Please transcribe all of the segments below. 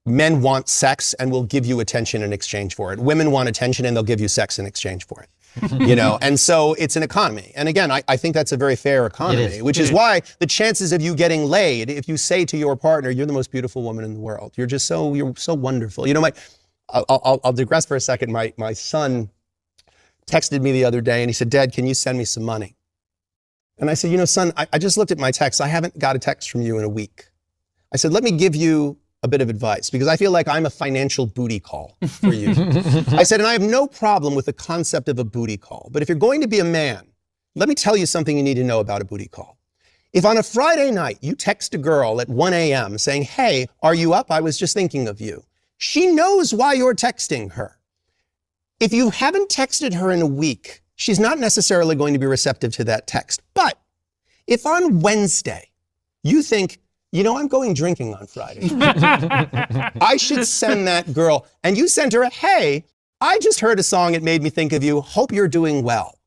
men want sex and will give you attention in exchange for it. Women want attention and they'll give you sex in exchange for it. You know, and so it's an economy. And again, I think that's a very fair economy, which is why the chances of you getting laid, if you say to your partner, you're the most beautiful woman in the world, you're so wonderful. You know, I'll digress for a second. My son texted me the other day and he said, Dad, can you send me some money? And I said, you know, son, I just looked at my text. I haven't got a text from you in a week. I said, let me give you a bit of advice because I feel like I'm a financial booty call for you. I said, and I have no problem with the concept of a booty call, but if you're going to be a man, let me tell you something you need to know about a booty call. If on a Friday night you text a girl at 1 a.m. saying, hey, are you up? I was just thinking of you. She knows why you're texting her. If you haven't texted her in a week, she's not necessarily going to be receptive to that text. But if on Wednesday you think, you know, I'm going drinking on Friday. I should send that girl. And you sent her a, hey, I just heard a song. It made me think of you. Hope you're doing well.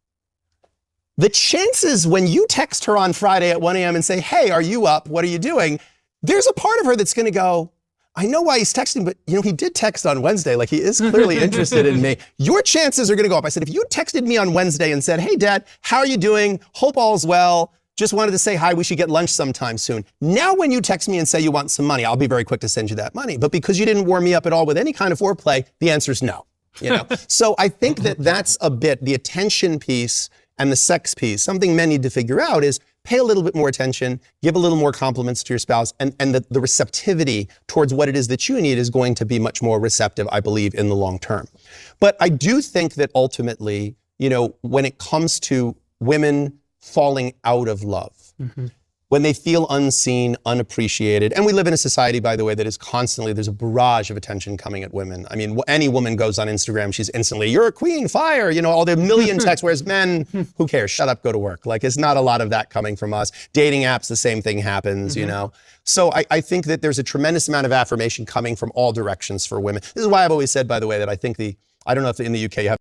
The chances when you text her on Friday at 1 a.m. and say, hey, are you up? What are you doing? There's a part of her that's going to go, I know why he's texting, but you know, he did text on Wednesday. Like he is clearly interested in me. Your chances are going to go up. I said, if you texted me on Wednesday and said, hey, Dad, how are you doing? Hope all's well. Just wanted to say hi, we should get lunch sometime soon. Now when you text me and say you want some money, I'll be very quick to send you that money. But because you didn't warm me up at all with any kind of foreplay, the answer is no. You know? So I think that that's a bit, the attention piece and the sex piece, something men need to figure out is pay a little bit more attention, give a little more compliments to your spouse, and the receptivity towards what it is that you need is going to be much more receptive, I believe, in the long term. But I do think that ultimately, you know, when it comes to women falling out of love, when they feel unseen, unappreciated. And we live in a society, by the way, that is constantly, there's a barrage of attention coming at women. I mean, any woman goes on Instagram, she's instantly, you're a queen, fire, you know, all the million texts, whereas men, who cares, shut up, go to work. Like, it's not a lot of that coming from us. Dating apps, the same thing happens, you know. So I think that there's a tremendous amount of affirmation coming from all directions for women. This is why I've always said, by the way, that I think I don't know if in the UK you have